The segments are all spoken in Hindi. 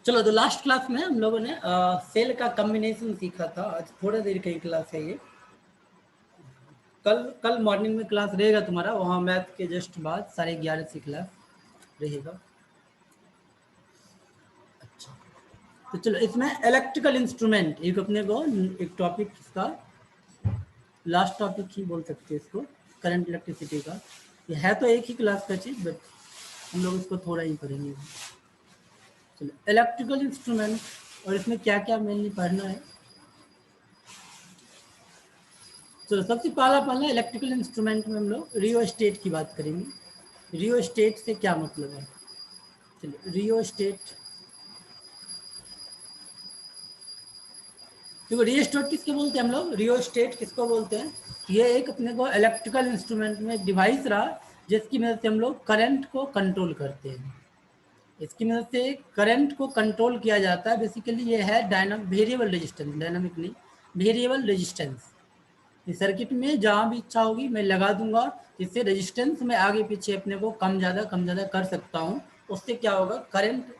चलो, तो लास्ट क्लास में हम लोगों ने सेल का कॉम्बिनेशन सीखा था। आज थोड़ा देर की क्लास है ये। कल मॉर्निंग में क्लास रहेगा तुम्हारा, वहाँ मैथ के जस्ट बाद 11:30 से क्लास रहेगा। अच्छा, तो चलो, इसमें इलेक्ट्रिकल इंस्ट्रूमेंट एक अपने को एक टॉपिक इसका लास्ट टॉपिक ही बोल सकते हैं इसको, करंट इलेक्ट्रिसिटी का। ये है तो एक ही क्लास का चीज़, बट हम लोग इसको थोड़ा ही पढ़ेंगे। चलो, इलेक्ट्रिकल इंस्ट्रूमेंट, और इसमें क्या क्या मेनली पढ़ना है। तो सबसे पहला इलेक्ट्रिकल इंस्ट्रूमेंट में हम लोग रियोस्टेट की बात करेंगे। रियोस्टेट से क्या मतलब है। चलिए, रियोस्टेट, देखो रियोस्टेट किसको बोलते हैं हम लोग, रियोस्टेट किसको बोलते हैं। ये एक अपने को इलेक्ट्रिकल इंस्ट्रूमेंट में एक डिवाइस रहा जिसकी मदद से हम लोग करंट को कंट्रोल करते हैं। इसकी मदद से करंट को कंट्रोल किया जाता है। बेसिकली ये है डायनामिक वेरिएबल रेजिस्टेंस, डायनामिक नहीं, वेरिएबल रेजिस्टेंस। इस सर्किट में जहाँ भी इच्छा होगी मैं लगा दूंगा, जिससे रेजिस्टेंस में आगे पीछे अपने को कम ज़्यादा कर सकता हूँ। उससे क्या होगा, करंट।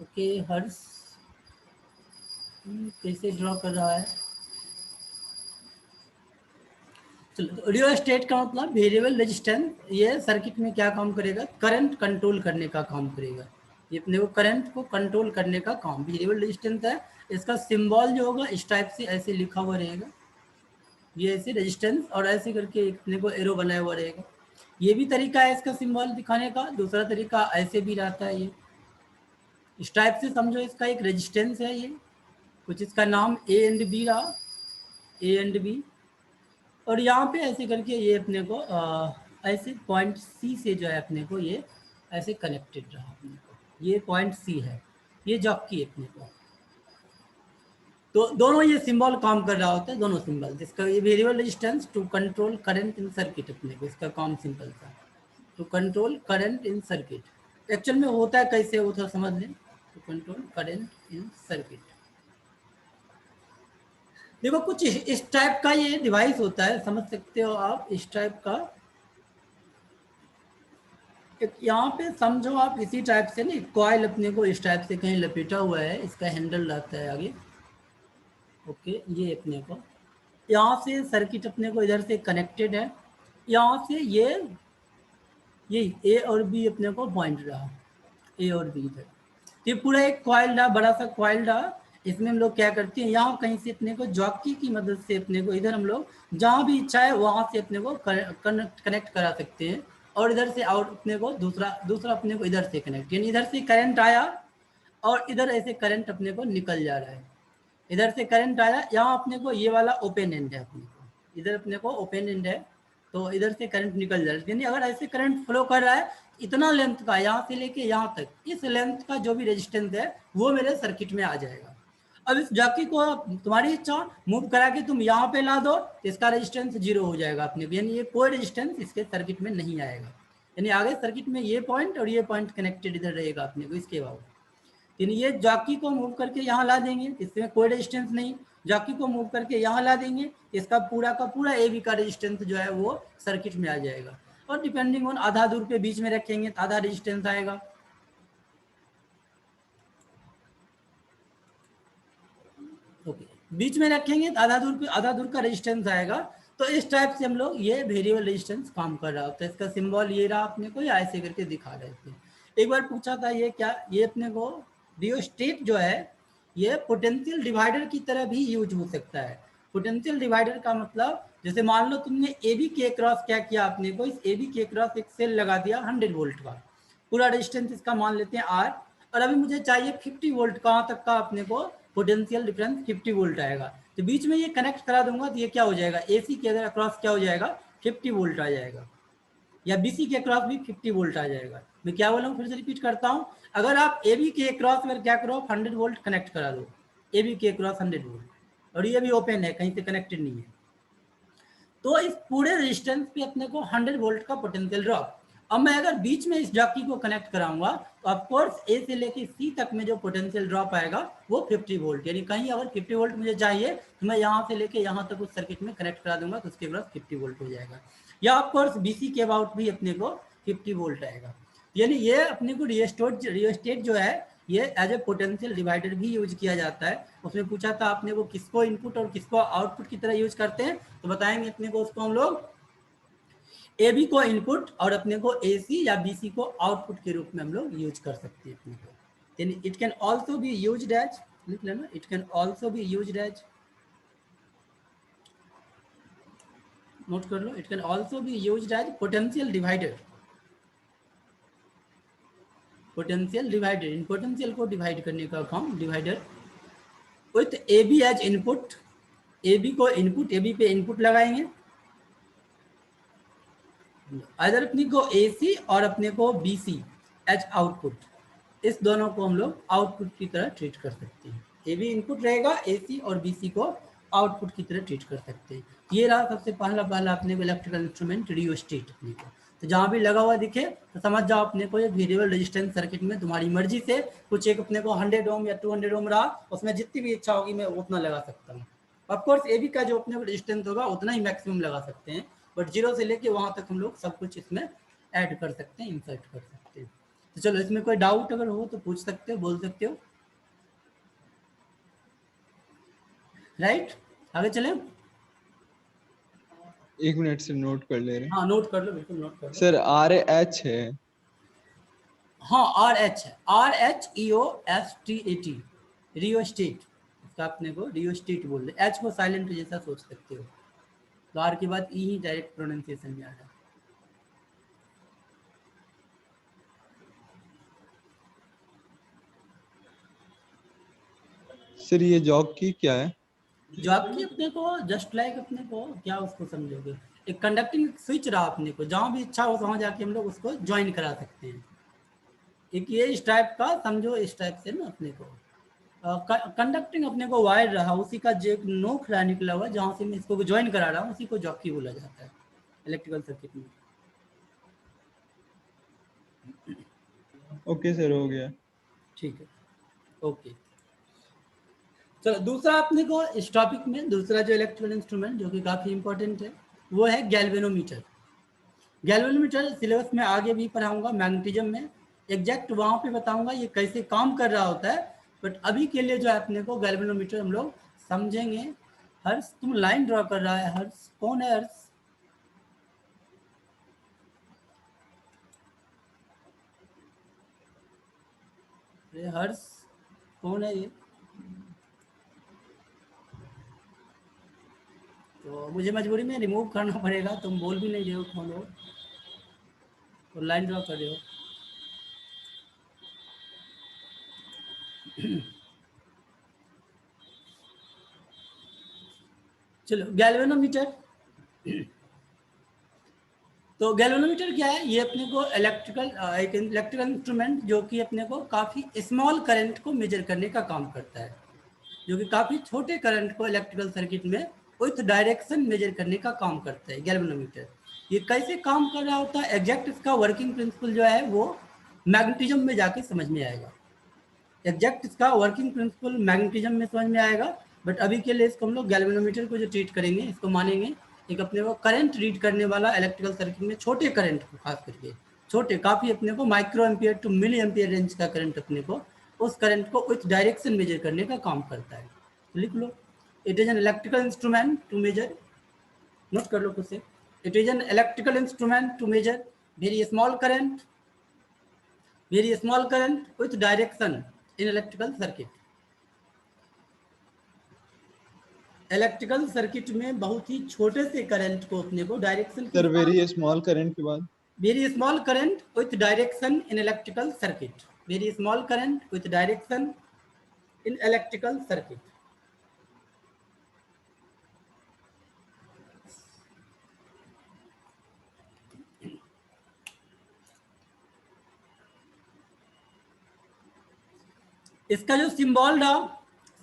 ओके, हर्स कैसे ड्रॉ कर रहा है। चलो, तो रियोस्टेट का मतलब वेरिएबल रेजिस्टेंस। ये सर्किट में क्या काम करेगा, करंट कंट्रोल करने का काम करेगा। ये अपने को करंट को कंट्रोल करने का काम वेरिएबल रेजिस्टेंस है। इसका सिंबल जो होगा इस टाइप से ऐसे लिखा हुआ रहेगा, ये ऐसे रेजिस्टेंस, और ऐसे करके एक अपने को एरो बनाया हुआ रहेगा। ये भी तरीका है इसका सिंबल दिखाने का। दूसरा तरीका ऐसे भी रहता है, ये इस टाइप से समझो। इसका एक रेजिस्टेंस है, ये कुछ इसका नाम ए एंड बी रहा, ए एंड बी, और यहाँ पे ऐसे करके ये अपने को ऐसे पॉइंट सी से जो है अपने को ये ऐसे कनेक्टेड रहा अपने को। ये पॉइंट सी है, ये जॉकी अपने को। तो दोनों ये सिंबल काम कर रहा होता है, दोनों सिंबल। जिसका ये variable resistance to control current in circuit अपने को, इसका काम सिंपल था, to control current in circuit. Actual में होता है कैसे, वो थोड़ा समझ लें। To control current in circuit, देखो कुछ इस टाइप का ये डिवाइस होता है, समझ सकते हो आप, इस टाइप का। यहाँ पे समझो आप इसी टाइप से नहीं, कॉइल अपने को इस टाइप से कहीं लपेटा हुआ है, इसका हैंडल रहता है आगे। ओके, ये अपने को यहाँ से सर्किट अपने को इधर से कनेक्टेड है। यहाँ से ये ए और बी अपने को पॉइंट रहा, ए और बी इधर। तो ये पूरा एक कॉइल रहा, बड़ा सा कॉइल रहा। इसमें हम लोग क्या करते हैं, यहाँ कहीं से अपने को जॉकी की मदद से अपने को इधर हम लोग जहाँ भी इच्छा है वहाँ से अपने को कनेक्ट करा सकते हैं। और इधर से आउट अपने को दूसरा अपने को इधर से कनेक्ट, यानी इधर से करंट आया और इधर ऐसे करंट अपने को निकल जा रहा है। इधर से करंट आया, यहाँ अपने को ये वाला ओपन एंड है अपने को, इधर अपने को ओपन एंड है, तो इधर से करंट निकल जा रहा है। यानी अगर ऐसे करंट फ्लो कर रहा है इतना लेंथ का, यहाँ से लेके यहाँ तक, इस लेंथ का जो भी रेजिस्टेंस है वो मेरे सर्किट में आ जाएगा। अब इस जॉकी को तुम्हारी इच्छा मूव करा के तुम यहाँ पे ला दो, तो इसका रेजिस्टेंस 0 हो जाएगा अपने को, यानी ये कोई रेजिस्टेंस इसके सर्किट में नहीं आएगा। यानी आगे सर्किट में ये पॉइंट और ये पॉइंट कनेक्टेड इधर रहेगा अपने को इसके बाद। यानी ये जॉकी को मूव करके यहाँ ला देंगे, इसमें कोई रेजिस्टेंस नहीं। जॉकी को मूव करके यहाँ ला देंगे, इसका पूरा का पूरा ए बी का रेजिस्टेंस जो है वो सर्किट में आ जाएगा। और डिपेंडिंग ऑन आधा दूर पे बीच में रखेंगे तो आधा रेजिस्टेंस आएगा। ओके, बीच में रखेंगे तो आधा दूर का रेजिस्टेंस आएगा। तो इस टाइप से हम लोग ये वेरिएबल रेजिस्टेंस काम कर रहा होता है। इसका सिंबल ये रहा अपने को, या ऐसे करके दिखा रहे थे। एक बार पूछा था ये क्या, ये अपने को रियोस्टेट जो है ये पोटेंशियल डिवाइडर की तरह भी यूज हो सकता है। पोटेंशियल डिवाइडर का मतलब, जैसे मान लो तुमने ए बी के क्रॉस क्या किया, अपने को इस ए बी के क्रॉस एक सेल लगा दिया 100 वोल्ट का, पूरा रेजिस्टेंस इसका मान लेते हैं आर, और अभी मुझे चाहिए 50 वोल्ट कहाँ तक का अपने को पोटेंशियल डिफरेंस 50 वोल्ट आएगा। तो बीच में ये कनेक्ट करा दूंगा तो ये क्या हो जाएगा, एसी के अक्रॉस क्या हो जाएगा, 50 वोल्ट आ जाएगा, या बीसी के अक्रॉस भी 50 वोल्ट आ जाएगा। मैं क्या बोला हूँ, फिर से रिपीट करता हूँ। अगर आप ए बी के अक्रॉस अगर क्या करो, 100 वोल्ट कनेक्ट करा दो, ए बी के अक्रॉस 100 वोल्ट, और ये भी ओपन है, कहीं से कनेक्टेड नहीं है, तो इस पूरे रेजिस्टेंस पे अपने को 100 वोल्ट का पोटेंशियल ड्रॉप। अब मैं अगर बीच में इस जॉकी को कनेक्ट कराऊंगा तो ऑफकोर्स ए से लेके सी तक में जो पोटेंशियल ड्रॉप आएगा वो 50 वोल्ट, यानी कहीं अगर 50 वोल्ट मुझे चाहिए तो मैं यहाँ से लेके यहाँ तक उस सर्किट में कनेक्ट करा दूंगा तो उसके बाद 50 वोल्ट हो जाएगा। या ऑफकोर्स बीसी के अबाउट भी अपने को 50 वोल्ट आएगा। यानी ये अपने को रियोस्टेट जो है ये एज ए पोटेंशियल डिवाइडर भी यूज किया जाता है। उसमें पूछा था आपने को किसको इनपुट और किसको आउटपुट की तरह यूज करते हैं, तो बताएंगे अपने को उसको हम लोग ए बी को इनपुट और अपने को ए सी या बी सी को आउटपुट के रूप में हम लोग यूज कर सकते हैं अपने को। यानी it can also be used as, लिख लेना, it can also be used as, note कर लो, it can also be used as potential divider. Potential divider, इन पोटेंशियल को डिवाइड करने का काम divider with A B as input, A B को इनपुट, ए बी पे इनपुट लगाएंगे, अदर अपने को ए सी और अपने को बी सी एज आउटपुट, इस दोनों को हम लोग आउटपुट की तरह ट्रीट कर सकते हैं। ए बी इनपुट रहेगा, ए सी और बी सी को आउटपुट की तरह ट्रीट कर सकते हैं। ये रहा सबसे पहला अपने को इलेक्ट्रिकल इंस्ट्रूमेंट रियोस्टेट अपने को। तो जहाँ भी लगा हुआ दिखे तो समझ जाओ अपने को ये वेरिएबल रेजिस्टेंस सर्किट में तुम्हारी मर्जी से कुछ एक अपने को 100 ओम या 200 ओम रहा, उसमें जितनी भी इच्छा होगी मैं उतना लगा सकता हूँ। ऑफकोर्स ए बी का जो अपने को रेजिस्टेंस होगा उतना ही मैक्सिमम लगा सकते हैं, बट 0 से लेके वहां तक हम लोग सब कुछ इसमें ऐड कर सकते हैं, इंसर्ट कर सकते हैं। तो चलो इसमें कोई डाउट अगर हो तो पूछ सकते हो, बोल सकते हो, राइट? आगे चले, एक मिनट से नोट कर ले रहे हैं। हाँ नोट कर लो, बिल्कुल नोट कर लो सर आर एच है, हाँ आर एच है, RHEOSTAT, रियोस्टेट, इसका अपने को रियोस्टेट बोल रहे, एच को साइलेंट जैसा सोच सकते हो, तो आर के बाद ई ही डायरेक्ट प्रोनाउंसिएशन में आ रहा है। सर ये जॉब की क्या है? जो आपकी अपने को जस्ट लाइक अपने को क्या उसको समझोगे, एक कंडक्टिंग स्विच रहा अपने को, जहाँ भी इच्छा हो वहाँ जाके हम लोग उसको ज्वाइन करा सकते हैं। एक ये इस टाइप का समझो, इस टाइप से ना अपने को कंडक्टिंग अपने को वायर रहा, उसी का जो एक नोक रहा निकला हुआ, जहाँ से मैं इसको ज्वाइन करा रहा हूँ, उसी को जॉकी बोला जाता है इलेक्ट्रिकल सर्किट में। ओके सर, हो गया। ठीक है, ओके। चलो दूसरा अपने को इस टॉपिक में दूसरा जो इलेक्ट्रिकल इंस्ट्रूमेंट जो कि काफ़ी इंपॉर्टेंट है वो है गैल्वेनोमीटर। गैल्वेनोमीटर सिलेबस में आगे भी पढ़ाऊंगा, मैग्नेटिज्म में एग्जैक्ट वहाँ पे बताऊंगा ये कैसे काम कर रहा होता है, बट अभी के लिए जो है अपने को गैल्वेनोमीटर हम लोग समझेंगे। हर्ष तुम लाइन ड्रॉ कर रहा है, हर्ष कौन है हर्ष? अरे हर्ष कौन है ये? तो मुझे मजबूरी में रिमूव करना पड़ेगा, तुम बोल भी नहीं रहे हो कौन हो, तो लाइन ड्रॉ कर रहे हो। चलो गैल्वेनोमीटर, तो गैल्वेनोमीटर क्या है, ये अपने को एक इलेक्ट्रिकल इंस्ट्रूमेंट जो कि अपने को काफ़ी स्मॉल करंट को मेजर करने का काम करता है, जो कि काफ़ी छोटे करंट को इलेक्ट्रिकल सर्किट में विथ डायरेक्शन मेजर करने का काम करता है गैल्वेनोमीटर। ये कैसे काम कर रहा होता है, एग्जैक्ट इसका वर्किंग प्रिंसिपल जो है वो मैग्नेटिज्म में जाके समझ में आएगा। एग्जैक्ट इसका वर्किंग प्रिंसिपल मैग्नेटिज्म में समझ में आएगा, बट अभी के लिए इसको हम लोग गैल्वेनोमीटर को जो ट्रीट करेंगे, इसको मानेंगे एक अपने को करंट रीड करने वाला इलेक्ट्रिकल सर्किट में, छोटे करंट को खास करके, छोटे काफ़ी अपने को micro ampere to milli ampere range का करंट अपने को, उस करंट को विथ डायरेक्शन मेजर करने का काम करता है। तो लिख लो, it is an electrical instrument to measure, note कर लो खुद से, it is an electrical instrument to measure very small current with direction in electrical circuit. Electrical circuit में बहुत ही छोटे से करंट को अपने को direction, sir very small current के बाद very small current with direction in electrical circuit, very small current with direction in electrical circuit. इसका जो सिंबल रहा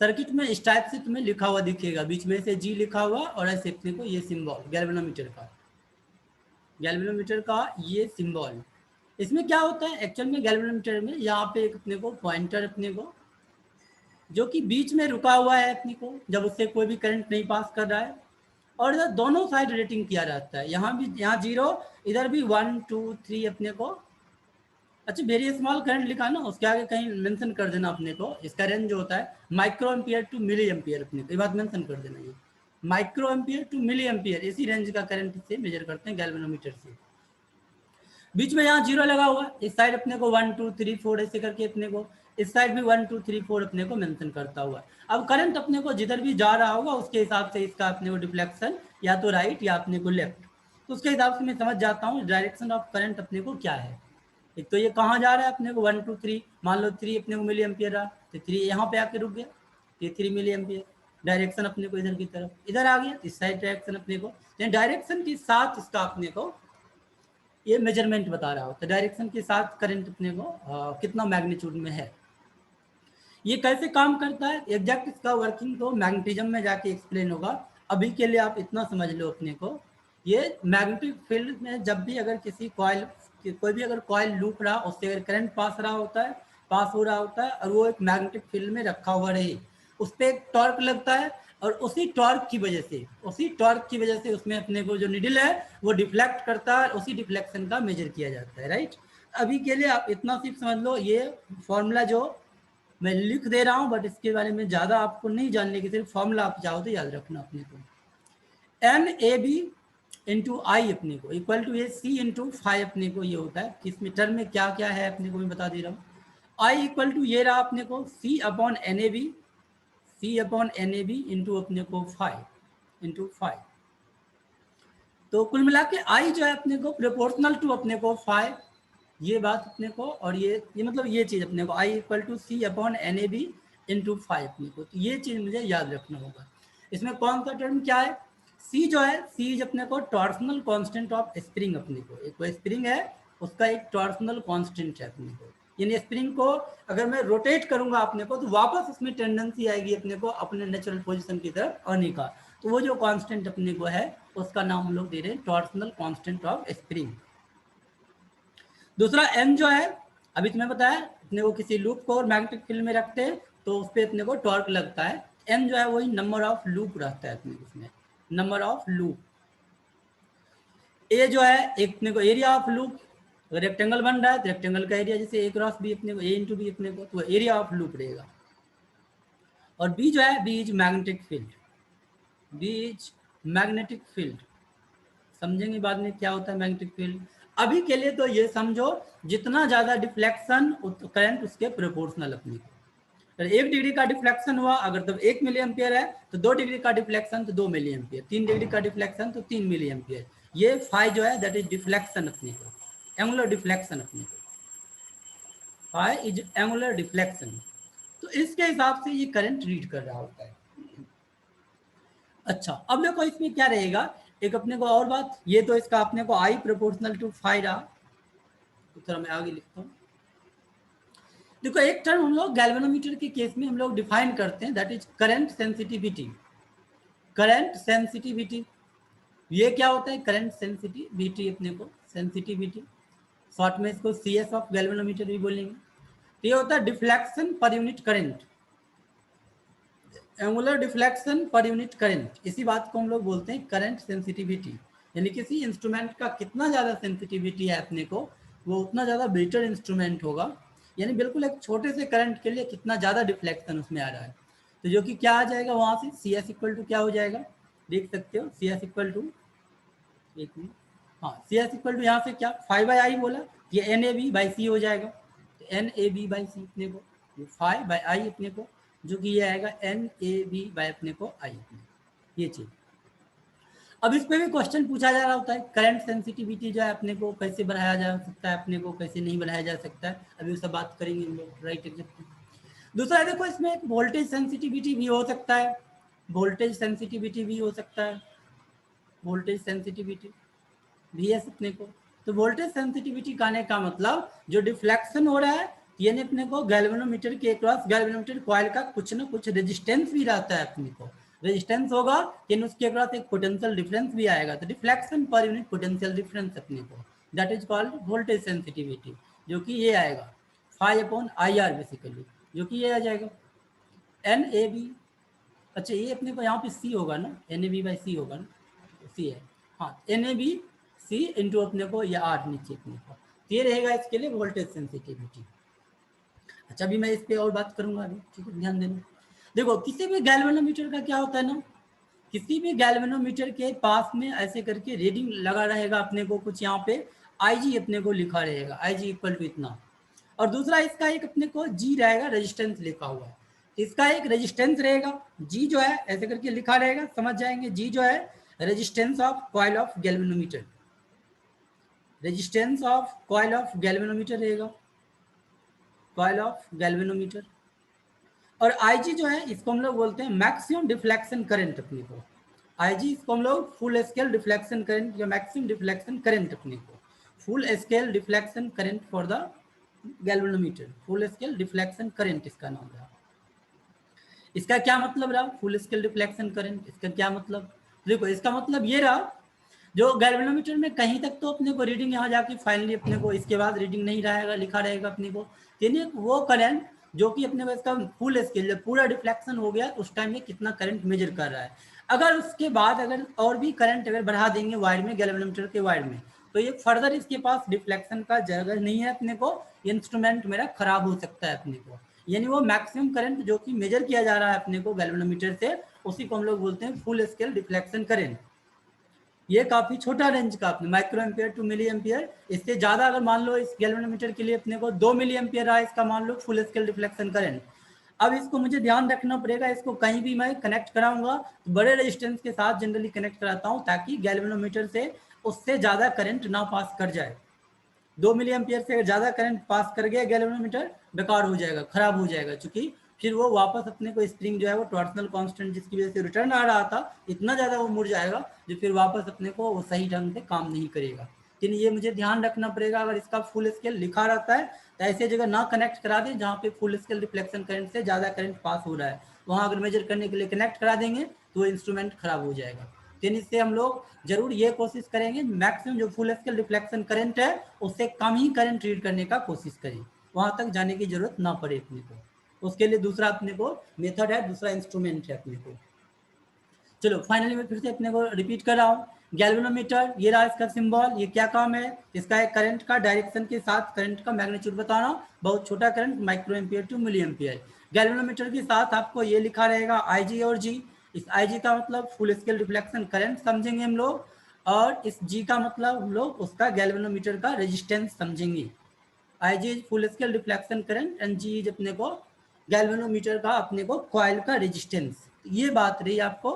सर्किट में इस टाइप से तुम्हें लिखा हुआ दिखेगा, बीच में से जी लिखा हुआ और ऐसे अपने को ये सिंबल गैल्वेनोमीटर का ये सिंबल। इसमें क्या होता है एक्चुअल में गैल्वेनोमीटर में, यहाँ पे एक अपने को पॉइंटर अपने को जो कि बीच में रुका हुआ है अपने को, जब उससे कोई भी करंट नहीं पास कर रहा है, और इधर दोनों साइड रेटिंग किया रहता है, यहाँ भी, यहाँ 0, इधर भी 1 2 3 अपने को अच्छा, वेरी स्मॉल करंट लिखा ना, उसके आगे कहीं मेंशन कर देना अपने को, इसका रेंज जो होता है micro ampere to milli ampere, अपने को ये बात मेंशन कर देना, ये micro ampere to milli ampere, इसी रेंज का करंट से मेजर करते हैं गैल्वेनोमीटर से। बीच में यहाँ जीरो लगा हुआ, इस साइड अपने को 1 2 3 4 ऐसे करके अपने को, इस साइड भी 1 2 3 4 अपने को मेंशन करता हुआ। अब करंट अपने को जिधर भी जा रहा होगा उसके हिसाब से इसका अपने को डिफ्लेक्शन या तो राइट या अपने को लेफ्ट, तो उसके हिसाब से मैं समझ जाता हूँ डायरेक्शन ऑफ करंट अपने को क्या है। एक तो ये कहाँ जा रहा है अपने को 1 2 3, मान लो 3 अपने को मिली एम्पियर रहा, तो 3 यहाँ पे आके रुक गया, ये 3 मिली एम्पियर, डायरेक्शन अपने को इधर की तरफ, इधर आ गया इस साइड डायरेक्शन अपने को, डायरेक्शन के साथ इसका अपने को ये मेजरमेंट बता रहा होता है, डायरेक्शन के साथ करंट अपने को कितना मैग्नीट्यूड में है। ये कैसे काम करता है एग्जैक्ट इसका वर्किंग तो मैग्नेटिज्म में जाके एक्सप्लेन होगा, अभी के लिए आप इतना समझ लो अपने को। ये मैग्नेटिक फील्ड में जब भी अगर किसी कॉइल, कोई भी अगर कॉइल लूप रहा, उससे अगर करंट पास रहा होता है, पास हो रहा होता है, और वो एक मैग्नेटिक फील्ड में रखा हुआ रहे, उस पर एक टॉर्क लगता है, और उसी टॉर्क की वजह से उसमें अपने को जो निडल है वो डिफ्लेक्ट करता है, उसी डिफ्लेक्शन का मेजर किया जाता है, राइट। अभी के लिए आप इतना सिर्फ समझ लो, ये फॉर्मूला जो मैं लिख दे रहा हूँ, बट इसके बारे में ज़्यादा आपको नहीं जानने की, सिर्फ फॉर्मूला आप चाहो तो याद रखना अपने को, N A B into I अपने को equal to A C into five अपने को ये होता है, किस मीटर में क्या क्या है अपने को मैं बता दे रहा हूँ। आई इक्वल टू ये रहा अपने को C upon N A B, C upon N A B into अपने को 5 तो कुल मिला के आई जो है अपने को प्रोपोर्शनल टू अपने को 5, ये बात अपने को, और ये मतलब ये चीज़ अपने को I equal to C upon N A B into 5 अपने को, तो ये चीज़ मुझे याद रखना होगा। इसमें कौन सा टर्म क्या है, सी जो है, सी अपने को टॉर्सनल कांस्टेंट ऑफ स्प्रिंग, अपने को एक कोई स्प्रिंग है उसका एक टॉर्सनल कांस्टेंट है अपने को, यानी स्प्रिंग को अगर मैं रोटेट करूंगा अपने को तो वापस उसमें टेंडेंसी आएगी अपने को अपने नेचुरल पोजीशन की तरफ आने का, तो वो जो कांस्टेंट अपने को है उसका नाम हम लोग दे रहे हैं टॉर्सनल कांस्टेंट ऑफ स्प्रिंग। दूसरा एम जो है, अभी तुम्हें बताया अपने को किसी लूप को और मैग्नेटिक फील्ड में रखते हैं तो उस पर अपने को टॉर्क लगता है, एम जो है वही नंबर ऑफ लूप रहता है अपने उसमें, नंबर ऑफ लूप। ए जो है एक अपने को एरिया ऑफ लूप, अगर रेक्टेंगल बन रहा है तो रेक्टेंगल का एरिया जैसे ए क्रॉस बी अपने को, ए इंटू बी अपने को, तो एरिया ऑफ लूप रहेगा। और बी जो है, B is magnetic field, B is magnetic field, समझेंगे बाद में क्या होता है मैग्नेटिक फील्ड। अभी के लिए तो ये समझो जितना ज्यादा डिफ्लेक्शन करंट उसके प्रोपोर्शनल अपने को, अगर 1 डिग्री का डिफ्लेक्शन हुआ अगर तो 1 मिली एम्पियर है, तो 2 डिग्री का डिफ्लेक्शन तो 2 मिली एम्पियर, 3 डिग्री का डिफ्लेक्शन तो 3 मिली एम्पियर, ये फाई जो है दैट इज डिफ्लेक्शन अपने को, एंगुलर डिफ्लेक्शन अपने को, फाई इज एंगुलर डिफ्लेक्शन, तो इसके हिसाब से ये करंट रीड कर रहा होता है। अच्छा, अब देखो इसमें क्या रहेगा, एक अपने को और बात, ये तो इसका अपने को आई प्रोपोर्शनल टू फाई रहा, तो थोड़ा मैं आगे लिखता हूँ। देखो एक टर्म हम लोग गैल्वेनोमीटर के केस में हम लोग डिफाइन करते हैं that is current sensitivity, current sensitivity, ये क्या होता है करंट सेंसिटिविटी अपने को, सेंसिटिविटी शॉर्ट में इसको सीएस ऑफ गैल्वेनोमीटर भी बोलेंगे, तो ये होता है deflection per unit current, angular deflection per unit current, इसी बात को हम लोग बोलते हैं करंट सेंसिटिविटी, यानी किसी इंस्ट्रूमेंट का कितना ज़्यादा सेंसिटिविटी है अपने को वो उतना ज़्यादा बेटर इंस्ट्रूमेंट होगा, यानी बिल्कुल एक छोटे से करंट के लिए कितना ज़्यादा डिफ्लेक्शन उसमें आ रहा है, तो जो कि क्या आ जाएगा वहाँ से सी एस इक्वल टू क्या हो जाएगा, देख सकते हो सी एस इक्वल टू, एक मिनट, हाँ सी एस इक्वल टू यहाँ से क्या 5/i बोला, ये एन ए बी बाई सी हो जाएगा, तो एन ए बी बाई सी अपने को, ये 5/i अपने को, जो कि ये आएगा एन ए बी बाई अपने को आई अपने, ये चीज। अब इस पे भी क्वेश्चन पूछा जा रहा होता है करंट सेंसिटिविटी जो है अपने को कैसे बढ़ाया जा सकता है, अपने को कैसे नहीं बढ़ाया जा सकता है, अभी उससे बात करेंगे हम लोग, राइट एग्जैक्टली। दूसरा देखो इसमें एक वोल्टेज सेंसिटिविटी भी हो सकता है, वोल्टेज सेंसिटिविटी भी हो सकता है, वोल्टेज सेंसिटिविटी वी एस अपने को, तो वोल्टेज सेंसिटिविटी कहने का मतलब जो डिफ्लेक्शन हो रहा है यानी अपने को गैल्वेनोमीटर के अक्रॉस, गैल्वेनोमीटर कॉइल का कुछ ना कुछ रेजिस्टेंस भी रहता है अपने को, रेजिस्टेंस होगा लेकिन उसके अक्रॉस एक पोटेंशियल डिफरेंस भी आएगा, तो deflection per unit potential difference अपने को that is called voltage sensitivity, जो कि ये आएगा 5/IR बेसिकली, जो कि ये आ जाएगा एन ए बी, अच्छा ये अपने को यहाँ पे सी होगा ना, N A B by C होगा ना, सी है, हाँ N A B C into अपने को ये आर नीचे अपने को, ये रहेगा इसके लिए वोल्टेज सेंसिटिविटी। अच्छा, अभी मैं इस पे और बात करूंगा अभी, ठीक है, ध्यान देना। देखो किसी भी गैल्वेनोमीटर का क्या होता है ना, किसी भी गैल्वेनोमीटर के पास में ऐसे करके रीडिंग लगा रहेगा, अपने को कुछ यहाँ पे IG अपने को लिखा रहेगा, IG इक्वल टू इतना, और दूसरा इसका एक अपने को G रहेगा, रेजिस्टेंस लिखा हुआ है, इसका एक रेजिस्टेंस रहेगा, G जो है ऐसे करके लिखा रहेगा, समझ जाएंगे, G जो है resistance of coil of galvanometer, resistance of coil of galvanometer रहेगा, कॉइल ऑफ गैल्वेनोमीटर। और IG जो है इसको हम लोग बोलते हैं मैक्सिमम डिफ्लेक्शन करंट अपने को, IG इसको हम लोग फुल स्केल डिफ्लेक्शन करंट या मैक्सिमम डिफ्लेक्शन करंट अपने को, full scale deflection current for the galvanometer, full scale deflection current इसका नाम रहा। इसका क्या मतलब रहा फुल स्केल डिफ्लेक्शन करंट, इसका क्या मतलब, देखो इसका मतलब ये रहा, जो गैल्वेनोमीटर में कहीं तक तो अपने को रीडिंग यहाँ जाके फाइनली अपने को इसके बाद रीडिंग नहीं रहेगा, लिखा रहेगा अपने को, यानी वो करंट जो कि अपने को इसका फुल स्केल जब पूरा डिफ्लेक्शन हो गया उस टाइम में कितना करंट मेजर कर रहा है। अगर उसके बाद अगर और भी करंट अगर बढ़ा देंगे वायर में, गैल्वेनोमीटर के वायर में, तो ये फर्दर इसके पास डिफ्लेक्शन का जगह नहीं है अपने को, इंस्ट्रूमेंट मेरा खराब हो सकता है अपने को, यानी वो मैक्सिमम करंट जो कि मेजर किया जा रहा है अपने को गैल्वेनोमीटर से, उसी को हम लोग बोलते हैं फुल स्केल डिफ्लेक्शन करंट। ये काफी छोटा रेंज का अपने micro ampere to milli ampere, इससे ज्यादा अगर मान लो इस गैल्वेनोमीटर के लिए अपने को 2 मिली एम्पियर रहा इसका मान लो फुल स्केल डिफ्लेक्शन करंट। अब इसको मुझे ध्यान रखना पड़ेगा, इसको कहीं भी मैं कनेक्ट कराऊंगा तो बड़े रेजिस्टेंस के साथ जनरली कनेक्ट कराता हूँ, ताकि गैल्वेनोमीटर से उससे ज्यादा करंट ना पास कर जाए। 2 मिली एम्पियर से ज्यादा करंट पास कर गया गैल्वेनोमीटर, बेकार हो जाएगा, खराब हो जाएगा, क्योंकि फिर वो वापस अपने को स्प्रिंग जो है वो टॉर्सनल कांस्टेंट जिसकी वजह से रिटर्न आ रहा था इतना ज्यादा वो मुड़ जाएगा, जो फिर वापस अपने को वो सही ढंग से काम नहीं करेगा। लेकिन ये मुझे ध्यान रखना पड़ेगा, अगर इसका फुल स्केल लिखा रहता है तो ऐसे जगह ना कनेक्ट करा दें जहाँ पे फुल स्केल रिफ्लेक्शन करंट से ज्यादा करंट पास हो रहा है, वहाँ अगर मेजर करने के लिए कनेक्ट करा देंगे तो वो इंस्ट्रूमेंट खराब हो जाएगा। लेकिन इससे हम लोग जरूर ये कोशिश करेंगे मैक्सिमम जो फुल स्केल रिफ्लेक्शन करंट है उससे कम ही करंट रीड करने का कोशिश करें, वहां तक जाने की जरूरत ना पड़े अपने को। उसके लिए दूसरा अपने को मेथड है, दूसरा इंस्ट्रूमेंट है अपने को। चलो फाइनली मैं फिर से अपने को रिपीट कर रहा हूँ, गैल्वेनोमीटर ये रहा इसका सिंबल, ये क्या काम है, इसका एक करंट का डायरेक्शन के साथ करंट का मैग्नीट्यूड बताना, बहुत छोटा current micro ampere to milli ampere. Galvanometer के साथ आपको ये लिखा रहेगा IG और G, इस IG का मतलब फुल स्केल रिफ्लेक्शन करंट समझेंगे हम लोग, और इस G का मतलब हम लोग उसका गैल्वेनोमीटर का रेजिस्टेंस समझेंगे। IG is full scale reflection current and G is अपने को गैल्वेनोमीटर का अपने को कॉइल का रेजिस्टेंस, ये बात रही आपको।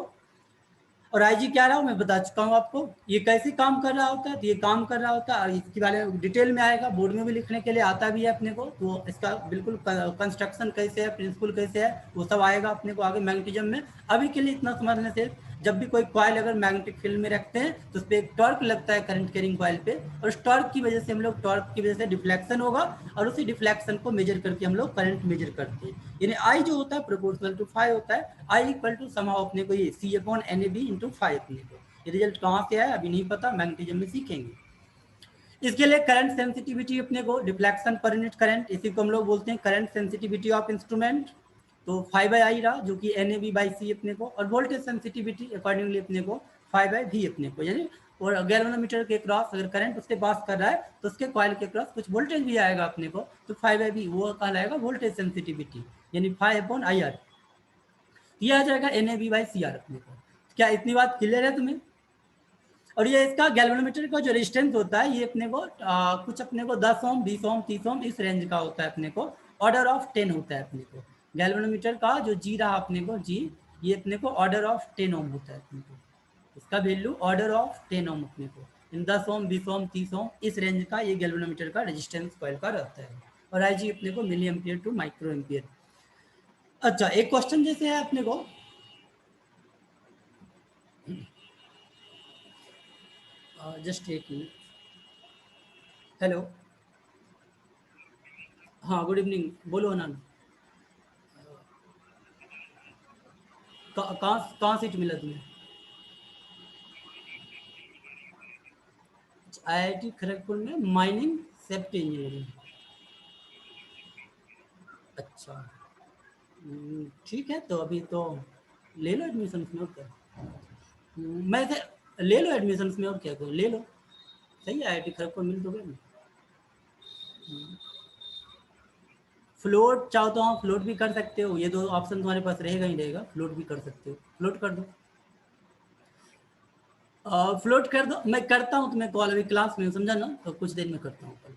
और IG क्या रहा मैं बता चुका हूँ आपको, ये कैसे काम कर रहा होता है, तो ये काम कर रहा होता है और इसके बारे में डिटेल में आएगा, बोर्ड में भी लिखने के लिए आता भी है अपने को, तो इसका बिल्कुल कंस्ट्रक्शन कैसे है, प्रिंसिपल कैसे है, वो सब आएगा अपने को आगे मैग्नेटिज्म में। अभी के लिए इतना समझने से, जब भी कोई कॉइल अगर मैग्नेटिक फील्ड में रखते हैं तो उस पर एक टॉर्क लगता है करंट कैरिंग कॉइल पे, और उस टॉर्क की वजह से हम लोग, टॉर्क की वजह से डिफ्लेक्शन होगा, और उसी डिफ्लेक्शन को मेजर करके हम लोग करंट मेजर करते हैं। यानी I जो होता है प्रोपोर्शनल टू फाइव होता है, I इक्वल टू समाउ अपने को ये C/NAB इंटू 5 अपने को, ये रिजल्ट कहाँ से है अभी नहीं पता, मैग्नेटिज्म में सीखेंगे। इसके लिए करंट सेंसिटिविटी अपने को डिफ्लेक्शन पर यूनिट करंट, इसी को हम लोग बोलते हैं करंट सेंसिटिविटी ऑफ इंस्ट्रूमेंट, तो 5/I रहा जो कि NAB/C अपने को, और वोल्टेज सेंसिटिविटी अकॉर्डिंगली अपने को 5/V अपने को, यानी और गैल्वेनोमीटर के क्रॉस अगर करंट उसके पास कर रहा है तो उसके कॉइल के क्रॉस कुछ वोल्टेज भी आएगा अपने को, तो 5/V वो कहलाएगा वोल्टेज सेंसिटिविटी, यानी 5/IR, ये आ जाएगा NAB/CR अपने को। क्या इतनी बात क्लियर है तुम्हें? और ये इसका गैल्वेनोमीटर का जो रेजिस्टेंस होता है ये अपने को कुछ अपने को 10 ओम 20 ओम 30 ओम इस रेंज का होता है अपने को, ऑर्डर ऑफ 10 होता है अपने को। गैल्वेनोमीटर का जो G रहा अपने को G, ये अपने को ऑर्डर ऑफ 10 ओम होता है अपने को, इसका वैल्यू ऑर्डर ऑफ 10 ओम अपने को, इन 10 ओम 20 ओम 30 ओम इस रेंज का ये गैल्वेनोमीटर का रेजिस्टेंस कॉइल का रहता है। और IG अपने को milli ampere to micro ampere. अच्छा एक क्वेश्चन जैसे है अपने को, जस्ट एक मिनट, हेलो, हाँ गुड इवनिंग, बोलो अनंत, कहाँ सीट मिला तुम्हें? IIT खड़गपुर में माइनिंग सेफ्टी इंजीनियरिंग, अच्छा, ठीक है, तो अभी तो ले लो एडमिशन में, और क्या, मैं से ले लो एडमिशन में, और क्या करो, ले लो, सही है, IIT खड़गपुर मिल तो गए ना। फ्लोट चाहो तो हाँ फ्लोट भी कर सकते हो, ये दो ऑप्शन तुम्हारे पास रहेगा ही रहेगा, फ्लोट भी कर सकते हो, फ्लोट कर दो। फ्लोट कर दो, मैं करता हूँ तुम्हें कॉल अभी क्लास में, समझा ना, तो कुछ देर में करता हूँ कॉल।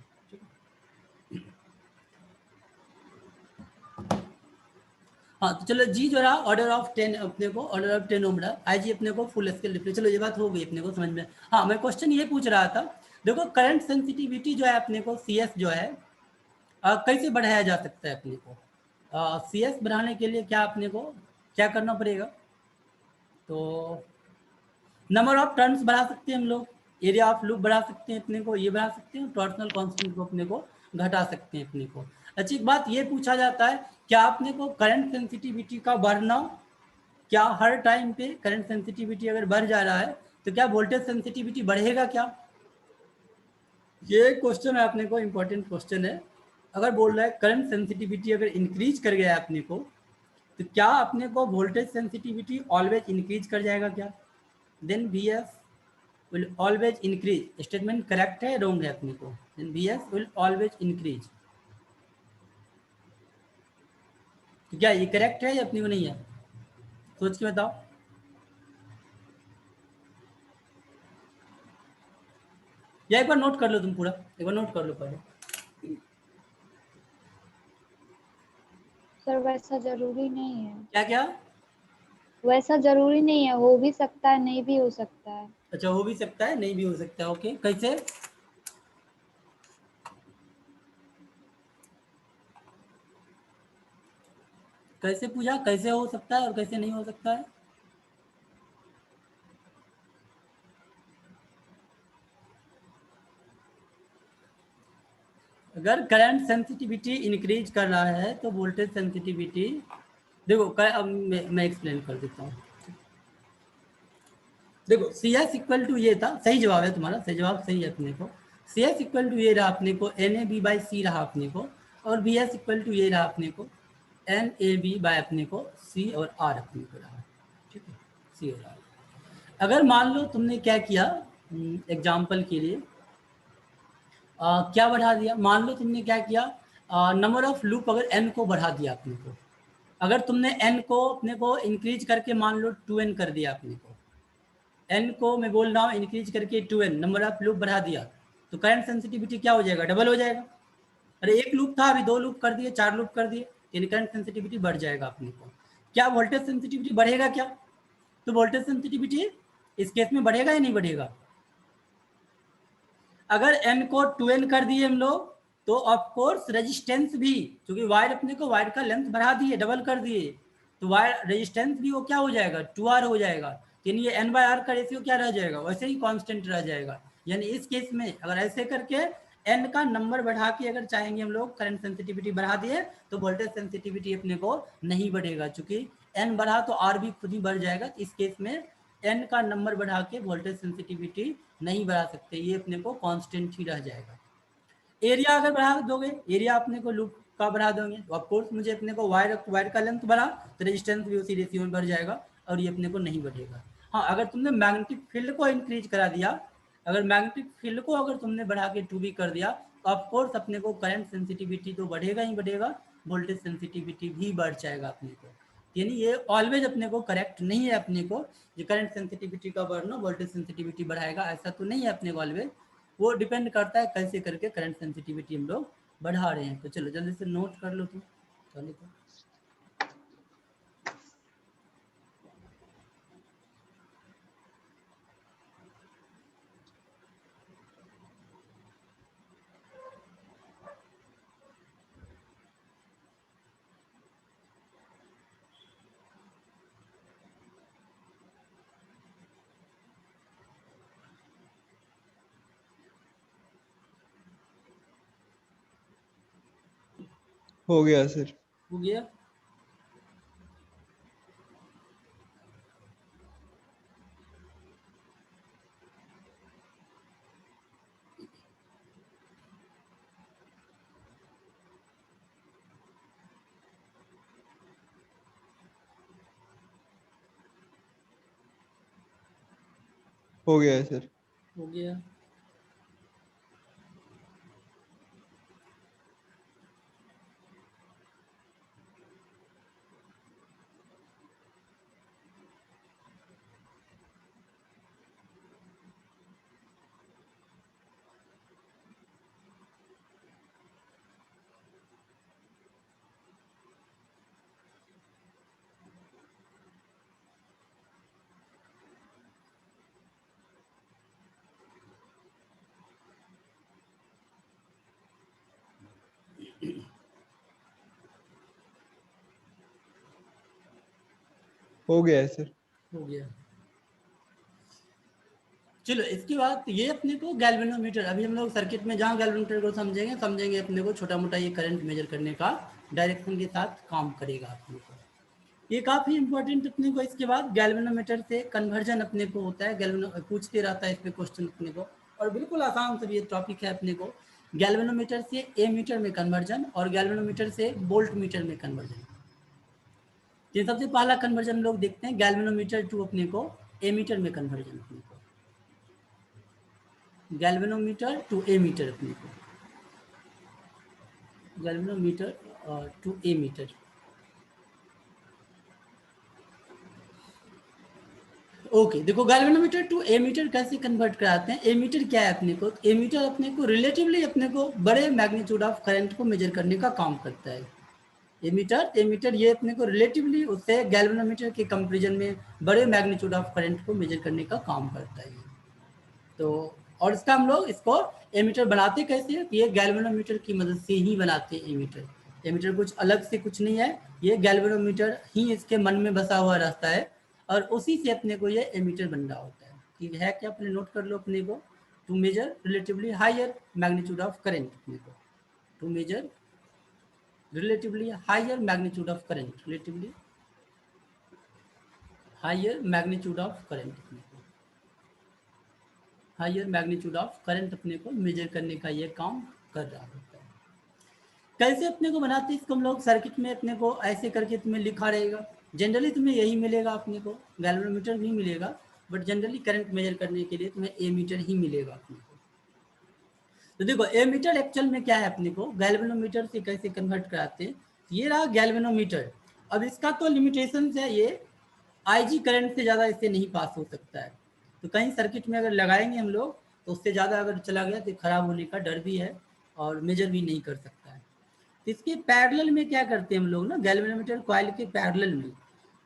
हाँ तो चलो जी जो रहा ऑर्डर ऑफ 10 अपने को, ऑर्डर ऑफ 10 ओम रहा, आई जी अपने को फुल स्केल डिस्प्ले। चलो ये बात हो गई अपने को समझ में। हाँ मैं क्वेश्चन ये पूछ रहा था, देखो करंट सेंसिटिविटी जो है अपने को सी एस जो है कैसे बढ़ाया जा सकता है अपने को। सी एस बढ़ाने के लिए क्या अपने को क्या करना पड़ेगा, तो नंबर ऑफ टर्न्स बढ़ा सकते हैं हम लोग, एरिया ऑफ लूप बढ़ा सकते हैं अपने को, ये बढ़ा सकते हैं, टॉर्सनल कांस्टेंट को अपने को घटा सकते हैं अपने को। अच्छी एक बात ये पूछा जाता है, क्या अपने को करंट सेंसिटिविटी का बढ़ना, क्या हर टाइम पे करंट सेंसिटिविटी अगर बढ़ जा रहा है तो क्या वोल्टेज सेंसिटिविटी बढ़ेगा क्या, ये क्वेश्चन है अपने को, इंपॉर्टेंट क्वेश्चन है। अगर बोल रहा है करंट सेंसिटिविटी अगर इंक्रीज कर गया है अपने को, तो क्या अपने को वोल्टेज सेंसिटिविटी ऑलवेज इंक्रीज कर जाएगा क्या, then V S will always increase. Statement correct है रॉन्ग है अपने को, then V S will always increase. तो क्या ये करेक्ट है या अपने को नहीं है, सोच के बताओ। या एक बार नोट कर लो तुम पूरा, एक बार नोट कर लो पहले। सर वैसा जरूरी नहीं है, क्या क्या, वैसा जरूरी नहीं है, हो भी सकता है नहीं भी हो सकता है। अच्छा हो भी सकता है नहीं भी हो सकता है, ओके कैसे, कैसे पूछा, कैसे हो सकता है और कैसे नहीं हो सकता है। अगर करंट सेंसिटिविटी इंक्रीज कर रहा है तो वोल्टेज सेंसिटिविटी, देखो अब मैं एक्सप्लेन कर देता हूँ। देखो सी एस इक्वल टू ये था, सही जवाब है तुम्हारा, सही जवाब सही है अपने को। सी एस इक्वल टू ये रहा अपने को, एन ए बी बाई सी रहा अपने को, और बी एस इक्वल टू ये रहा अपने को, एन ए बी बाय अपने को सी और आर अपने को रहा, ठीक है, सी और आर। अगर मान लो तुमने क्या किया, एग्जाम्पल के लिए क्या बढ़ा दिया, मान लो तुमने क्या किया, नंबर ऑफ लूप अगर एन को बढ़ा दिया अपने को, अगर तुमने एन को अपने को इंक्रीज करके मान लो 2n कर दिया अपने को, एन को मैं बोल रहा हूँ इंक्रीज करके 2n नंबर ऑफ लूप बढ़ा दिया, तो करंट सेंसिटिविटी क्या हो जाएगा, डबल हो जाएगा। अरे एक लूप था अभी 2 लूप कर दिए, 4 लूप कर दिए, यानी करंट सेंसिटिविटी बढ़ जाएगा अपने को। क्या वोल्टेज सेंसिटिविटी बढ़ेगा क्या, तो वोल्टेज सेंसिटिविटी इस केस में बढ़ेगा या नहीं बढ़ेगा। अगर n को 2n कर दिए हम लोग, तो ऑफ कोर्स रेजिस्टेंस भी, क्योंकि वायर अपने को वायर का लेंथ बढ़ा दिए, डबल कर दिए, तो वायर रेजिस्टेंस भी वो क्या हो जाएगा 2r हो जाएगा, यानी ये n बाय आर का रेशियो क्या रह जाएगा, वैसे ही कांस्टेंट रह जाएगा। यानी इस केस में अगर ऐसे करके n का नंबर बढ़ा के अगर चाहेंगे हम लोग करंट सेंसिटिविटी बढ़ा दिए, तो वोल्टेज सेंसिटिविटी अपने को नहीं बढ़ेगा, चूंकि n बढ़ा तो r भी खुद ही बढ़ जाएगा। इस केस में n का नंबर बढ़ा के वोल्टेज सेंसिटिविटी नहीं बढ़ा सकते, ये अपने को कांस्टेंट ही रह जाएगा। एरिया अगर बढ़ा दोगे, एरिया अपने को लूप का बढ़ा दोगे, तो ऑफकोर्स मुझे अपने को वायर का लेंथ बढ़ा तो रेजिस्टेंस भी उसी रेशियो में बढ़ जाएगा, और ये अपने को नहीं बढ़ेगा। हाँ अगर तुमने मैग्नेटिक फील्ड को इंक्रीज करा दिया, अगर मैग्नेटिक फील्ड को अगर तुमने बढ़ा के 2b कर दिया, तो ऑफकोर्स अपने को करंट सेंसिटिविटी तो बढ़ेगा ही बढ़ेगा, वोल्टेज सेंसिटिविटी भी बढ़ जाएगा अपने को। यानी ये ऑलवेज अपने को करेक्ट नहीं है अपने को, जो करंट सेंसिटिविटी का बढ़ना वोल्टेज सेंसिटिविटी बढ़ाएगा, ऐसा तो नहीं है अपने को ऑलवेज। वो डिपेंड करता है कैसे करके करंट सेंसिटिविटी हम लोग बढ़ा रहे हैं। तो चलो जल्दी से नोट कर लो तुम, चलो तो हो गया सर। हो गया। हो गया है सर। हो गया। हो गया है सर। हो गया। चलो इसके बाद ये अपने को गैल्वेनोमीटर, अभी हम लोग सर्किट में जहाँ गैल्वेनोमीटर को समझेंगे अपने को छोटा मोटा ये करंट मेजर करने का डायरेक्शन के साथ काम करेगा अपने को। ये काफ़ी इंपॉर्टेंट अपने को। इसके बाद गैल्वेनोमीटर से कन्वर्जन अपने को होता है, पूछते रहता है इस पे क्वेश्चन अपने को, और बिल्कुल आसान सा ये टॉपिक है अपने को। गैल्वेनोमीटर से ए मीटर में कन्वर्जन और गैल्वेनोमीटर से वोल्ट मीटर में कन्वर्जन। ये सबसे पहला कन्वर्जन लोग देखते हैं, गैल्वेनोमीटर टू अपने को ए मीटर में कन्वर्जन अपने को, गैल्वेनोमीटर टू ए मीटर अपने को, galvanometer to ammeter. Okay देखो गैल्वेनोमीटर टू ए मीटर कैसे कन्वर्ट कराते हैं। ए मीटर क्या है अपने को, ए मीटर अपने को रिलेटिवली अपने को बड़े मैग्नीट्यूड ऑफ करंट को मेजर करने का काम करता है। ए मीटर ये अपने को रिलेटिवली उससे गैल्वेनोमीटर के कंपैरिजन में बड़े मैग्नीट्यूड ऑफ करंट को मेजर करने का काम करता है। तो और इसका हम लोग इसको ए मीटर बनाते कैसे हैं, ये गैल्वेनोमीटर की मदद से ही बनाते हैं। ए मीटर कुछ अलग से कुछ नहीं है, ये गैल्वेनोमीटर ही इसके मन में बसा हुआ रहता है और उसी से अपने को ये एमीटर बन रहा होता है। ठीक है क्या, अपने नोट कर लो अपने को, to measure relatively higher magnitude of current, अपने को to measure relatively higher magnitude of current, relatively higher magnitude of current, अपने को हायर मैग्नीट्यूड ऑफ करंट अपने को मेजर करने का ये काम कर रहा होता है। कैसे अपने को बनाते हैं इसको हम लोग, सर्किट में अपने को ऐसे करके तुम्हें लिखा रहेगा। जनरली तुम्हें यही मिलेगा अपने को, गैल्वेनोमीटर भी मिलेगा, बट जनरली करंट मेजर करने के लिए तुम्हें ए मीटर ही मिलेगा अपने को। तो देखो ए मीटर एक्चुअल में क्या है, अपने को गैल्वेनोमीटर से कैसे कन्वर्ट कराते हैं। ये रहा गैल्वेनोमीटर। अब इसका तो लिमिटेशन है, ये आईजी करंट से ज़्यादा इससे नहीं पास हो सकता है। तो कहीं सर्किट में अगर लगाएंगे हम लोग तो उससे ज़्यादा अगर चला गया तो खराब होने का डर भी है और मेजर भी नहीं कर सकता है। तो इसके पैरेलल में क्या करते हैं हम लोग ना, गैल्वेनोमीटर कॉइल के पैरेलल में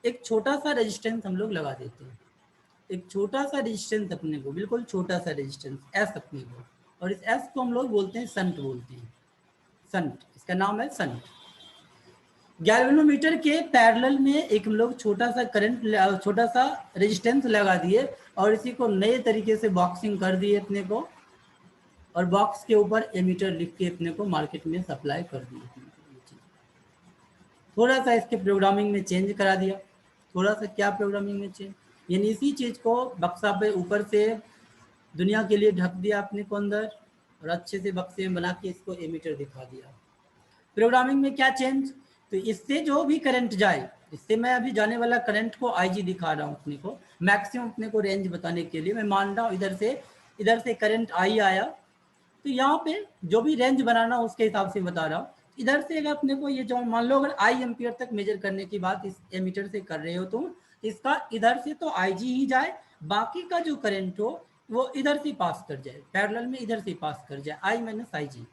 एक छोटा सा रेजिस्टेंस हम लोग लगा देते हैं। एक छोटा सा रेजिस्टेंस अपने को, बिल्कुल छोटा सा रेजिस्टेंस एस अपने को, और इस एस को हम लोग बोलते हैं संट, बोलते हैं संट, इसका नाम है संट। गैल्वेनोमीटर के पैरेलल में एक हम लोग छोटा सा करंट, छोटा सा रेजिस्टेंस लगा दिए और इसी को नए तरीके से बॉक्सिंग कर दिए अपने को, और बॉक्स के ऊपर एमीटर लिख के अपने को मार्केट में सप्लाई कर दिए। थोड़ा सा इसके प्रोग्रामिंग में चेंज करा दिया, थोड़ा सा क्या प्रोग्रामिंग में चेंज, यानी इसी चीज़ को बक्सा पे ऊपर से दुनिया के लिए ढक दिया अपने को अंदर, और अच्छे से बक्से में बना के इसको एमीटर दिखा दिया। प्रोग्रामिंग में क्या चेंज, तो इससे जो भी करंट जाए, इससे मैं अभी जाने वाला करंट को आईजी दिखा रहा हूँ अपने को, मैक्सिमम अपने को रेंज बताने के लिए। मैं मान रहा हूँ इधर से करंट आई आया, तो यहाँ पे जो भी रेंज बनाना उसके हिसाब से बता रहा हूँ। इधर से अगर अपने को ये जो मान लो अगर आई एम्पियर तक मेजर करने की बात इस एमीटर से कर रहे हो तुम, इसका इधर से तो आईजी ही जाए, बाकी का जो करंट हो वो इधर से पास कर जाए, पैरेलल में इधर से पास कर जाए, आई माइनस आई जी।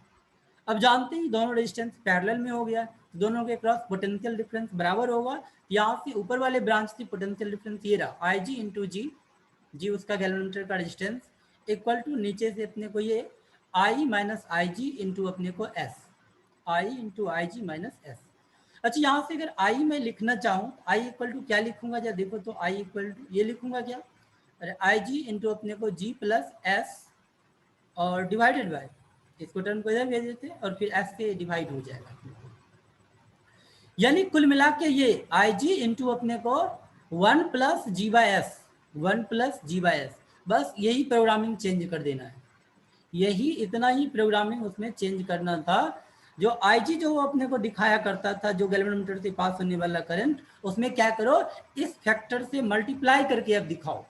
अब जानते हैं दोनों रेजिस्टेंस पैरेलल में हो गया, दोनों के क्रॉस पोटेंशियल डिफरेंस बराबर होगा। यहाँ से ऊपर वाले ब्रांच की पोटेंशियल डिफरेंस ये रहा आई जी इंटू जी, जी उसका गैल्वेनोमीटर का रेजिस्टेंस, इक्वल टू नीचे से अपने को ये आई माइनस आई जी इंटू अपने को एस, आई इंटू आई जी माइनस एस। अच्छा यहाँ से अगर आई मैं लिखना चाहूँ, आई इक्वल टू क्या लिखूंगा, जब देखो तो आई इक्वल टू ये लिखूंगा क्या, अरे आई जी इंटू अपने को जी प्लस एस और डिवाइडेड बाय, इसको टर्म को इधर भेज देते और फिर एस से डिवाइड हो जाएगा। यानी कुल मिला के ये आई जी इंटू अपने को 1 plus G by S, 1 plus G by S, बस यही प्रोग्रामिंग चेंज कर देना है, यही इतना ही प्रोग्रामिंग उसमें चेंज करना था। जो आईजी जो अपने को दिखाया करता था, जो गैल्वेनोमीटर से पास होने वाला करंट, उसमें क्या करो इस फैक्टर से मल्टीप्लाई करके अब दिखाओ,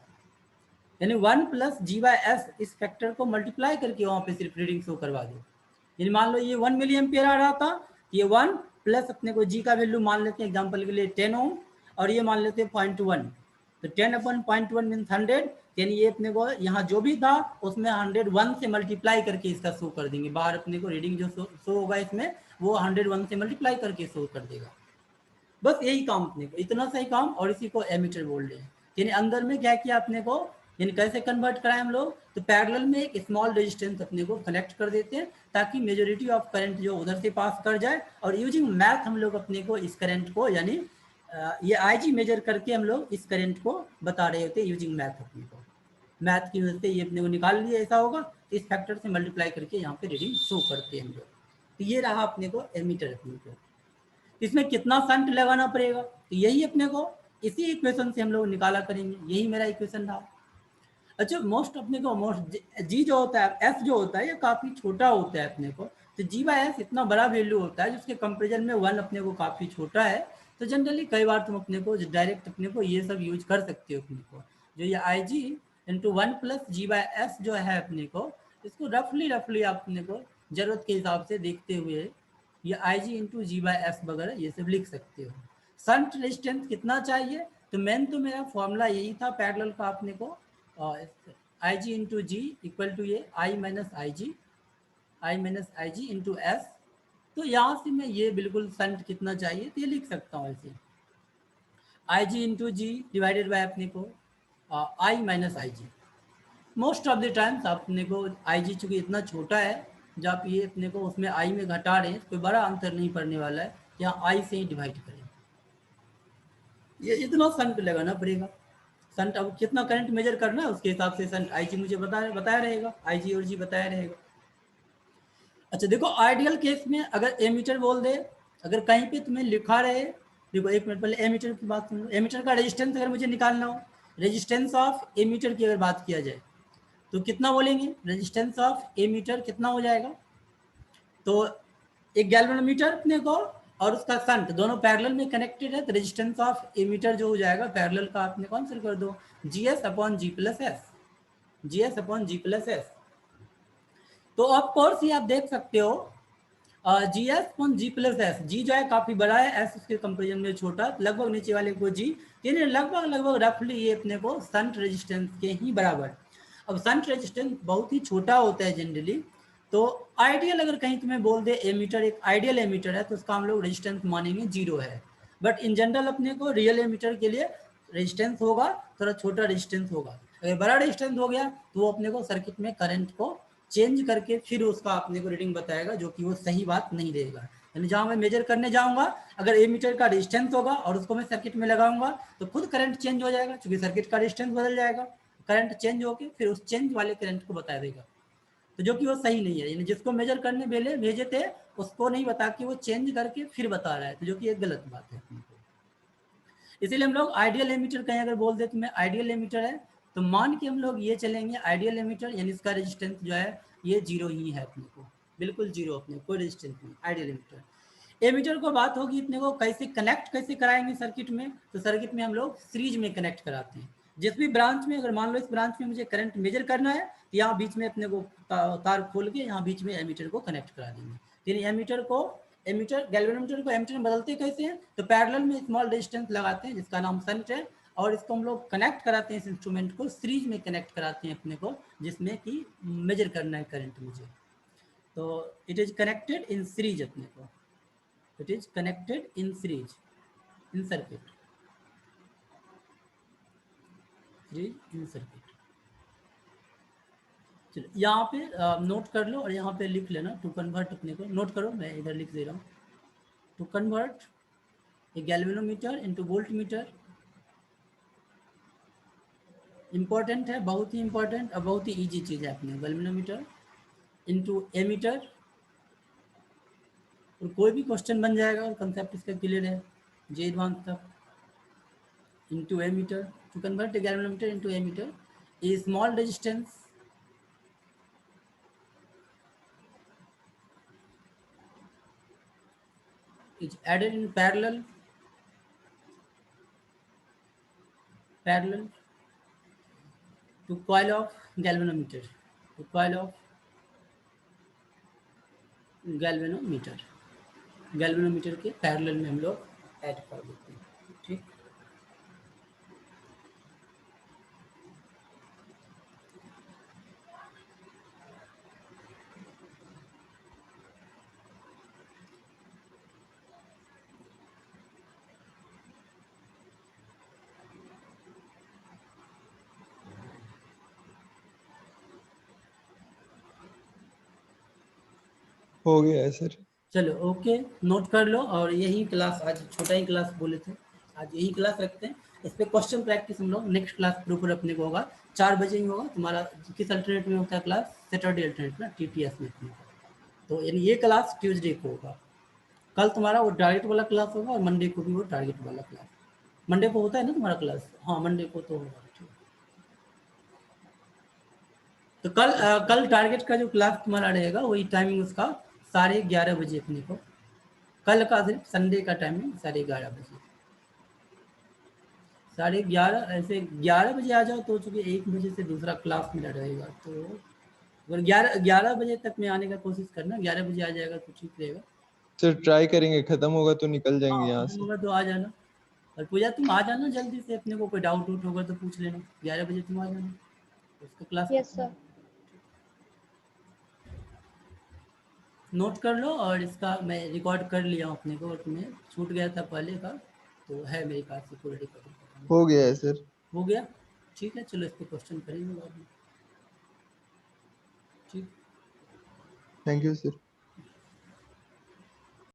यानी 1 प्लस जी बाई एस इस फैक्टर को मल्टीप्लाई करके वहाँ पे सिर्फ रीडिंग शो करवा दो। यानी मान लो ये 1 मिली एम्पियर आ रहा था, ये 1 प्लस अपने को जी का वैल्यू मान लेते हैं एग्जाम्पल के लिए 10 ओम, और ये मान लेते हैं 0.1, तो 10 अपन 0.1 मीन्स 100, यानी ये अपने को यहाँ जो भी था उसमें 101 से मल्टीप्लाई करके इसका शो कर देंगे, बाहर अपने को रीडिंग जो शो होगा इसमें वो 101 से मल्टीप्लाई करके शो कर देगा। बस यही काम अपने को, इतना सही काम, और इसी को एमीटर बोल रहे हैं। यानी अंदर में क्या किया अपने को, यानी कैसे कन्वर्ट कराएं हम लोग, तो पैरेलल में एक स्मॉल रेजिस्टेंस अपने को कनेक्ट कर देते हैं ताकि मेजॉरिटी ऑफ करंट जो उधर से पास कर जाए, और यूजिंग मैथ हम लोग अपने को इस करंट को यानी ये IG मेजर करके हम लोग इस करंट को बता रहे होते हैं यूजिंग मैथ। अपने को मैथ की वजह से ये अपने को निकाल लिया, ऐसा होगा तो इस फैक्टर से मल्टीप्लाई करके यहाँ पे रीडिंग शो करते हैं हम लोग। तो ये रहा अपने को एमीटर। अपने को इसमें कितना शंट लगाना पड़ेगा, तो यही अपने को इसी इक्वेशन से हम लोग निकाला करेंगे, यही मेरा इक्वेशन रहा। अच्छा, मोस्ट अपने को मोस्ट जी जो होता है, एस जो होता है ये काफ़ी छोटा होता है अपने को, तो जी बाय एस इतना बड़ा वैल्यू होता है जिसके कंपेरिजन में 1 अपने को काफ़ी छोटा है। तो जनरली कई बार तुम अपने को डायरेक्ट अपने को ये सब यूज कर सकते हो। अपने को जो ये I G into 1 plus G by S जो है अपने को, इसको रफली अपने को जरूरत के हिसाब से देखते हुए ये I G into ji by S वगैरह ये सब लिख सकते हो। शंट रेजिस्टेंस कितना चाहिए, तो मेन तो मेरा फॉर्मूला यही था पैरेलल का अपने को, आई G into ji equal to ये आई minus I G into S. तो यहाँ से मैं ये बिल्कुल शंट कितना चाहिए तो ये लिख सकता हूँ ऐसे, I G into G divided by अपने को I minus I G. Most of the times अपने को आई जी चूँकि इतना छोटा है, जब आप ये अपने को उसमें आई में घटा रहे हैं तो कोई बड़ा अंतर नहीं पड़ने वाला है, यहाँ आई से ही डिवाइड करें, ये इतना शंट लगाना पड़ेगा। शंट अब कितना करंट मेजर करना है उसके हिसाब से शंट आई जी मुझे बताया रहेगा, आई जी और जी बताया रहेगा। अच्छा देखो, आइडियल केस में अगर एमीटर बोल दे, अगर कहीं पे तुम्हें लिखा रहे, देखो एक मिनट पहले एमीटर की बात सुनो। एमीटर का रेजिस्टेंस अगर मुझे निकालना हो, रेजिस्टेंस ऑफ एमीटर की अगर बात किया जाए तो कितना बोलेंगे, रेजिस्टेंस ऑफ एमीटर कितना हो जाएगा। तो एक गैल्वेनोमीटर अपने को और उसका शंट दोनों पैरेलल में कनेक्टेड है, तो रेजिस्टेंस ऑफ एमीटर जो हो जाएगा पैरेलल का आपने कौन सा कर दो, G S upon G plus S, G S upon G plus S. तो ऑफ कोर्स ये आप देख सकते हो G S upon G plus S, G जो है काफी बड़ा है, एस उसके कंपेरिजन में छोटा, लगभग नीचे वाले को जी, यानी लगभग रफली ये अपने को शंट रेजिस्टेंस के ही बराबर। अब शंट रेजिस्टेंस बहुत ही छोटा होता है जनरली, तो आइडियल अगर कहीं तुम्हें बोल दे एमीटर एक आइडियल एमीटर है तो उसका हम लोग रेजिस्टेंस मानेंगे 0 है। बट इन जनरल अपने को रियल एमीटर के लिए रेजिस्टेंस होगा, थोड़ा छोटा रेजिस्टेंस होगा। अगर बड़ा रेजिस्टेंस हो गया तो वो अपने को सर्किट में करंट को चेंज करके फिर उसका अपने को रीडिंग बताएगा, जो कि वो सही बात नहीं देगा। यानी जहाँ मैं मेजर करने जाऊंगा, अगर एमीटर का रेजिस्टेंस होगा और उसको मैं सर्किट में लगाऊंगा तो खुद करंट चेंज हो जाएगा, क्योंकि सर्किट का रेजिस्टेंस बदल जाएगा, करंट चेंज होकर फिर उस चेंज वाले करंट को बता देगा, तो जो कि वो सही नहीं है। यानी जिसको मेजर करने भेजे थे उसको नहीं बता के वो चेंज करके फिर बता रहा है, तो जो कि एक गलत बात है अपने को। इसीलिए हम लोग आइडियल एमीटर कहीं अगर बोल दे तुम्हें आइडियल एमीटर है, तो मान के हम लोग ये चलेंगे आइडियल एमीटर यानी इसका रेजिस्टेंस जो है ये 0 ही है अपने को, बिल्कुल 0 अपने कोई रेजिस्टेंस नहीं आइडियल एमीटर। एमीटर को बात होगी अपने को कैसे कराएंगे सर्किट में, तो सर्किट में हम लोग सीरीज में कनेक्ट कराते हैं। जिस भी ब्रांच में, अगर मान लो इस ब्रांच में मुझे करंट मेजर करना है तो यहाँ बीच में अपने को तार खोल के यहाँ बीच में एमीटर को कनेक्ट करा देंगे। यानी एमीटर गैल्वेनोमीटर को एमीटर में बदलते कैसे हैं, तो पैरेलल में स्मॉल रेजिस्टेंस लगाते हैं जिसका नाम शंट है, और इसको हम लोग कनेक्ट कराते हैं, इस इंस्ट्रूमेंट को सीरीज में कनेक्ट कराते हैं अपने को, जिसमें कि मेजर करना है करंट मुझे। तो it is connected in series अपने को, it is connected in series in circuit, series in circuit. चलो यहाँ पे नोट कर लो और यहाँ पे लिख लेना टू कन्वर्ट अपने को, नोट करो मैं इधर लिख दे रहा हूँ, to convert a galvanometer into voltmeter. Important है, बहुत ही इंपॉर्टेंट और बहुत ही इजी चीज़ है अपने गैल्वेनोमीटर इनटू एमीटर, और कोई भी क्वेश्चन बन जाएगा और कंसेप्ट इसका क्लियर है जे एडवांस तक। Into ammeter, to convert a galvanometer into ammeter, a small resistance is added in parallel to coil of galvanometer, to coil of galvanometer के पैरेलल में हम लोग ऐड कर देते हैं। ठीक, हो गया है सर। चलो ओके, नोट कर लो। और यही क्लास आज छोटा ही क्लास बोले थे, आज यही क्लास रखते हैं। इस पे क्वेश्चन प्रैक्टिस हम लोग नेक्स्ट क्लास प्रॉपर अपने को होगा 4 बजे ही होगा। तुम्हारा किस अल्टरनेट में होता है क्लास? सैटरडे अल्टरनेट ना, टीटीएस में अपने को। तो यानी ये क्लास ट्यूसडे को होगा। कल तुम्हारा वो टारगेट वाला क्लास होगा और मंडे को भी वो टारगेट वाला क्लास। मंडे को होता है ना तुम्हारा क्लास? हाँ मंडे को तो होगा। ठीक। तो कल टारगेट का जो क्लास तुम्हारा रहेगा वही टाइमिंग उसका 11:30 बजे अपने को। कल का सिर्फ संडे का टाइमिंग 11:30 बजे। 11:30 ऐसे 11 बजे आ जाओ तो चूंकि 1 बजे से दूसरा क्लास मेरा रहेगा, तो अगर 11 बजे तक में आने का कोशिश करना। 11 बजे आ जाएगा तो ठीक रहेगा। सर ट्राई करेंगे, खत्म होगा तो निकल जाएंगे हाँ यहाँ खत्म से। होगा तो आ जाना। और पूजा तुम आ जाना जल्दी से, अपने को कोई डाउट उट होगा तो पूछ लेना। 11 बजे तुम आ जाना, उसका क्लास यस सर। नोट कर लो। और इसका मैं रिकॉर्ड कर लिया हूँ अपने को, और तुम्हें छूट गया था पहले का, तो है मेरे पास से पूरा रिकॉर्डिंग। हो गया है सर। हो गया? ठीक है, चलो इस पर क्वेश्चन करेंगे बाद में। ठीक। Thank you sir.